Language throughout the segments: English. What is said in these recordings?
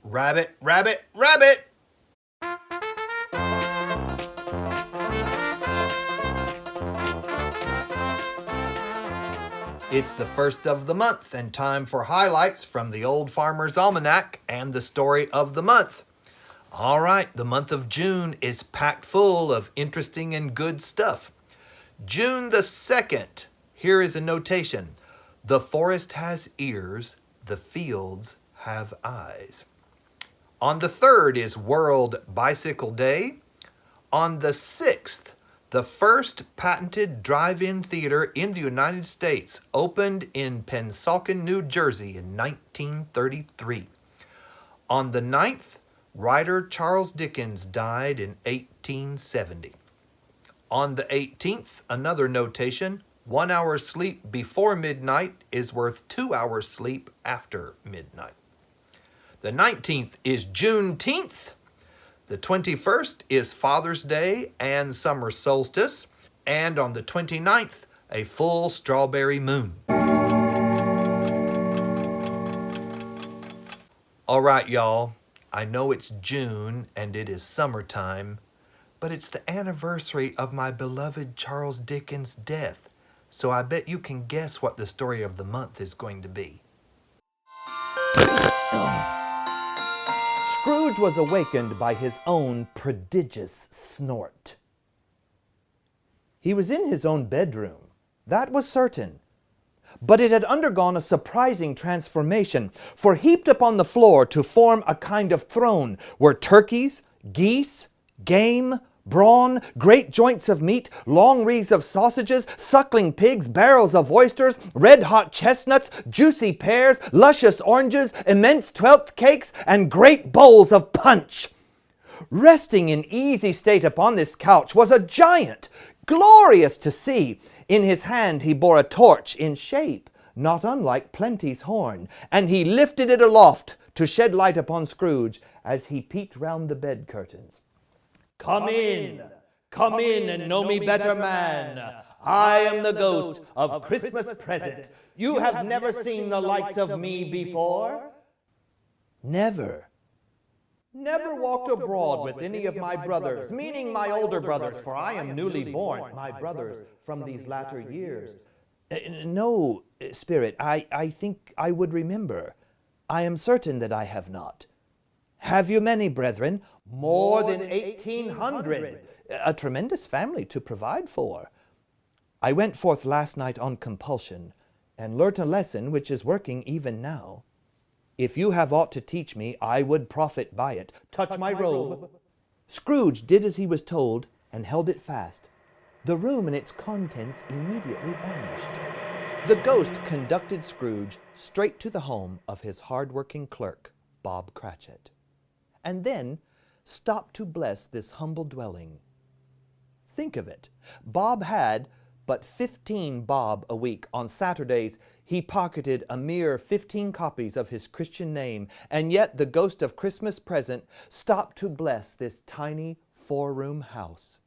Rabbit, rabbit, rabbit! It's the first of the month and time for highlights from the Old Farmer's Almanac and the story of the month. All right, the month of June is packed full of interesting and good stuff. June the 2nd, here is a notation. The forest has ears, the fields have eyes. On the 3rd is World Bicycle Day. On the 6th, the first patented drive-in theater in the United States opened in Pennsauken, New Jersey in 1933. On the 9th, writer Charles Dickens died in 1870. On the 18th, another notation, 1 hour sleep before midnight is worth 2 hours sleep after midnight. The 19th is Juneteenth. The 21st is Father's Day and summer solstice. And on the 29th, a full strawberry moon. All right, y'all. I know it's June and it is summertime, but it's the anniversary of my beloved Charles Dickens' death. So I bet you can guess what the story of the month is going to be. Scrooge was awakened by his own prodigious snort. He was in his own bedroom, that was certain. But it had undergone a surprising transformation, for heaped upon the floor to form a kind of throne were turkeys, geese, game, brawn, great joints of meat, long wreaths of sausages, suckling pigs, barrels of oysters, red-hot chestnuts, juicy pears, luscious oranges, immense twelfth cakes, and great bowls of punch. Resting in easy state upon this couch was a giant, glorious to see. In his hand he bore a torch in shape, not unlike Plenty's horn, and he lifted it aloft to shed light upon Scrooge as he peeped round the bed curtains. Come in and know me better, man. I am the ghost of Christmas present. You have never seen the likes of me before? Never. Never walked abroad with any of my brothers, meaning my older brothers, for I am newly born, my brothers from these latter years. No, Spirit, I think I would remember. I am certain that I have not. Have you many brethren? More than 1,800. A tremendous family to provide for. I went forth last night on compulsion, and learnt a lesson which is working even now. If you have aught to teach me, I would profit by it. Touch my robe. Scrooge did as he was told, and held it fast. The room and its contents immediately vanished. The ghost conducted Scrooge straight to the home of his hard-working clerk, Bob Cratchit, and then stopped to bless this humble dwelling. Think of it. Bob had but 15 bob a week. On Saturdays, he pocketed a mere 15 copies of his Christian name, and yet the ghost of Christmas present stopped to bless this tiny 4-room house.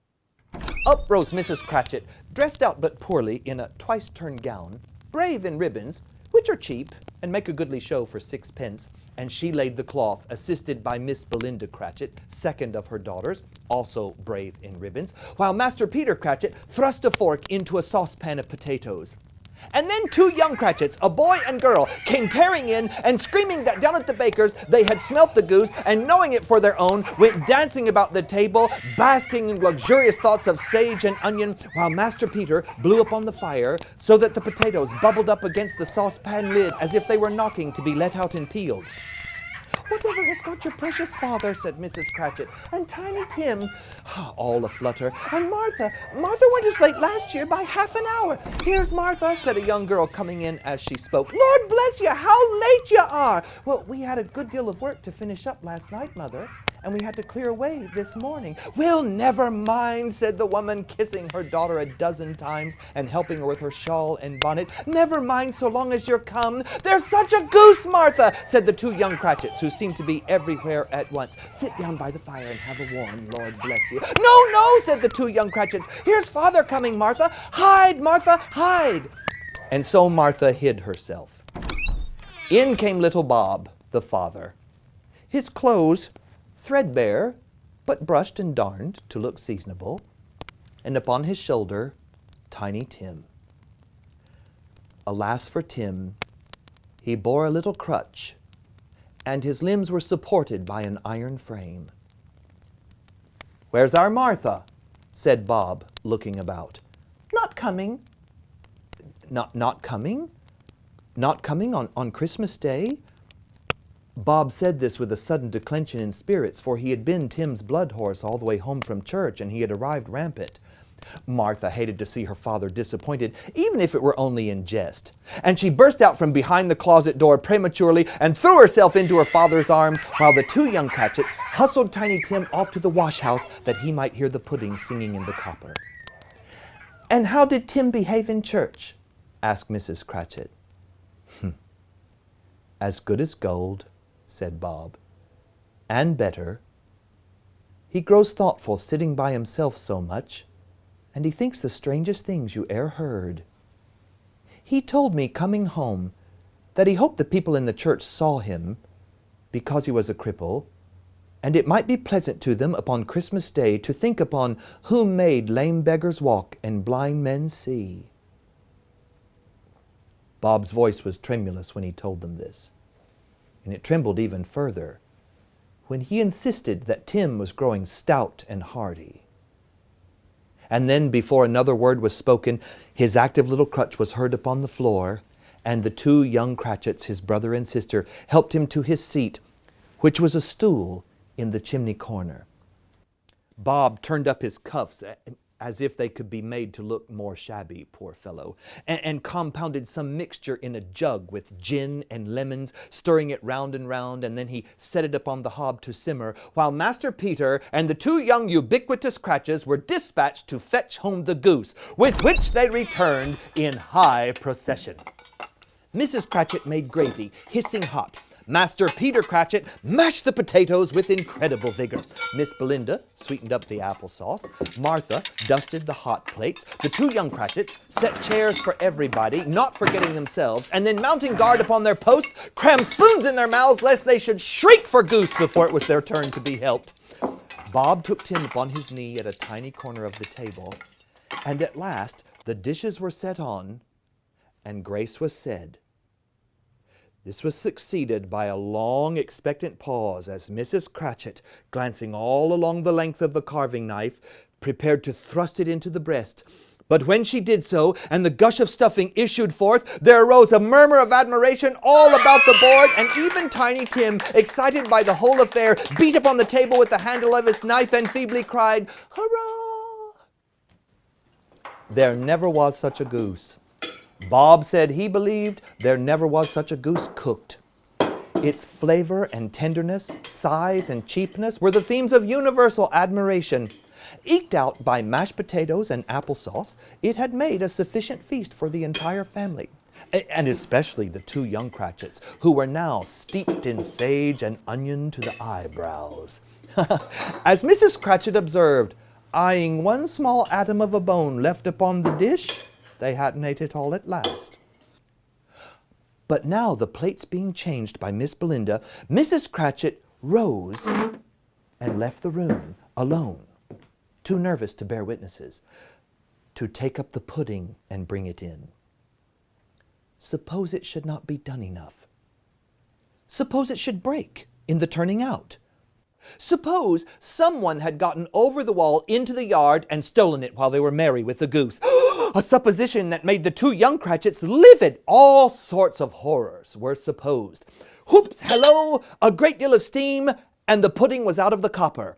Up rose Mrs. Cratchit, dressed out but poorly in a twice-turned gown, brave in ribbons, which are cheap and make a goodly show for 6 pence, and she laid the cloth, assisted by Miss Belinda Cratchit, second of her daughters, also brave in ribbons, while Master Peter Cratchit thrust a fork into a saucepan of potatoes. And then 2 young Cratchits, a boy and girl, came tearing in and screaming that down at the baker's they had smelt the goose, and knowing it for their own, went dancing about the table, basking in luxurious thoughts of sage and onion, while Master Peter blew upon the fire so that the potatoes bubbled up against the saucepan lid as if they were knocking to be let out and peeled. Whatever has got your precious father, said Mrs. Cratchit, and Tiny Tim, all aflutter, and Martha went to sleep last year by half an hour. Here's Martha, said a young girl coming in as she spoke. Lord bless you, how late you are. Well, we had a good deal of work to finish up last night, Mother, and we had to clear away this morning. Well, never mind, said the woman, kissing her daughter a dozen times and helping her with her shawl and bonnet. Never mind so long as you're come. There's such a goose, Martha, said the 2 young Cratchits, who seemed to be everywhere at once. Sit down by the fire and have a warm, Lord bless you. No, no, said the 2 young Cratchits. Here's father coming, Martha. Hide, Martha, hide. And so Martha hid herself. In came little Bob, the father. his clothes threadbare, but brushed and darned to look seasonable, and upon his shoulder, Tiny Tim. Alas for Tim, he bore a little crutch, and his limbs were supported by an iron frame. "Where's our Martha?" said Bob, looking about. "Not coming." Not coming? Not coming on Christmas Day?" Bob said this with a sudden declension in spirits, for he had been Tim's blood horse all the way home from church, and he had arrived rampant. Martha hated to see her father disappointed, even if it were only in jest. And she burst out from behind the closet door prematurely and threw herself into her father's arms, while the two young Cratchits hustled Tiny Tim off to the wash house that he might hear the pudding singing in the copper. "And how did Tim behave in church?" asked Mrs. Cratchit. "As good as gold," said Bob, "and better. He grows thoughtful sitting by himself so much, and he thinks the strangest things you e'er heard. He told me coming home that he hoped the people in the church saw him, because he was a cripple, and it might be pleasant to them upon Christmas Day to think upon whom made lame beggars walk and blind men see." Bob's voice was tremulous when he told them this, and it trembled even further when he insisted that Tim was growing stout and hardy. And then, before another word was spoken, his active little crutch was heard upon the floor, and the two young Cratchits, his brother and sister, helped him to his seat, which was a stool in the chimney corner. Bob turned up his cuffs as if they could be made to look more shabby, poor fellow, and compounded some mixture in a jug with gin and lemons, stirring it round and round, and then he set it upon the hob to simmer, while Master Peter and the two young ubiquitous Cratchits were dispatched to fetch home the goose, with which they returned in high procession. Mrs. Cratchit made gravy, hissing hot. Master Peter Cratchit mashed the potatoes with incredible vigor. Miss Belinda sweetened up the applesauce. Martha dusted the hot plates. The two young Cratchits set chairs for everybody, not forgetting themselves, and then mounting guard upon their posts, crammed spoons in their mouths lest they should shriek for goose before it was their turn to be helped. Bob took Tim upon his knee at a tiny corner of the table, and at last the dishes were set on, and grace was said. This was succeeded by a long, expectant pause as Mrs. Cratchit, glancing all along the length of the carving knife, prepared to thrust it into the breast. But when she did so, and the gush of stuffing issued forth, there arose a murmur of admiration all about the board, and even Tiny Tim, excited by the whole affair, beat upon the table with the handle of his knife and feebly cried, "Hurrah!" There never was such a goose. Bob said he believed there never was such a goose cooked. Its flavor and tenderness, size and cheapness were the themes of universal admiration. Eked out by mashed potatoes and applesauce, it had made a sufficient feast for the entire family, and especially the two young Cratchits, who were now steeped in sage and onion to the eyebrows. As Mrs. Cratchit observed, eyeing one small atom of a bone left upon the dish, they hadn't ate it all at last. But now, the plates being changed by Miss Belinda, Mrs. Cratchit rose and left the room alone, too nervous to bear witnesses, to take up the pudding and bring it in. Suppose it should not be done enough? Suppose it should break in the turning out? Suppose someone had gotten over the wall into the yard and stolen it while they were merry with the goose? A supposition that made the two young Cratchits livid. All sorts of horrors were supposed. Whoops, hello, a great deal of steam, and the pudding was out of the copper.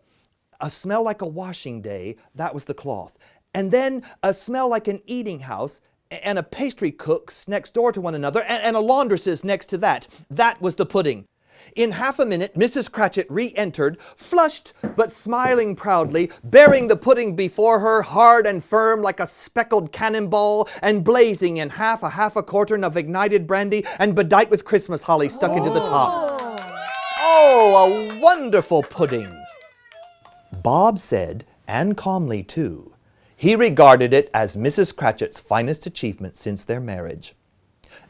A smell like a washing day, that was the cloth. And then a smell like an eating house, and a pastry cook's next door to one another, and a laundress's next to that. That was the pudding. In half a minute, Mrs. Cratchit re-entered, flushed but smiling proudly, bearing the pudding before her, hard and firm like a speckled cannonball, and blazing in half a quartern of ignited brandy, and bedight with Christmas holly stuck into the top. Oh, a wonderful pudding! Bob said, and calmly too, he regarded it as Mrs. Cratchit's finest achievement since their marriage.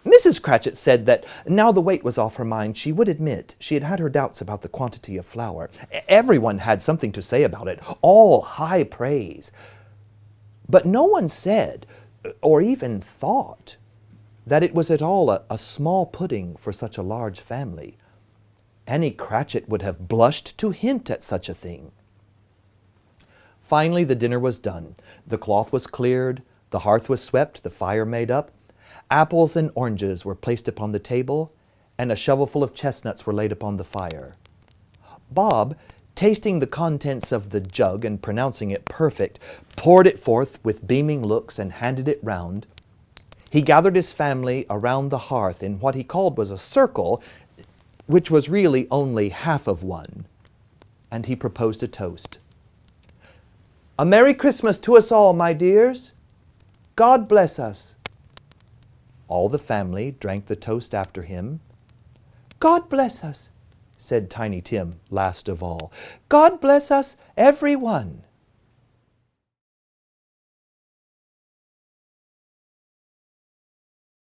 Mrs. Cratchit said that now the weight was off her mind, she would admit she had had her doubts about the quantity of flour. Everyone had something to say about it, all high praise. But no one said, or even thought, that it was at all a small pudding for such a large family. Annie Cratchit would have blushed to hint at such a thing. Finally, the dinner was done. The cloth was cleared, the hearth was swept, the fire made up. Apples and oranges were placed upon the table, and a shovelful of chestnuts were laid upon the fire. Bob, tasting the contents of the jug and pronouncing it perfect, poured it forth with beaming looks and handed it round. He gathered his family around the hearth in what he called was a circle, which was really only half of one, and he proposed a toast. "A Merry Christmas to us all, my dears. God bless us." All the family drank the toast after him. "God bless us," said Tiny Tim last of all. "God bless us, every one."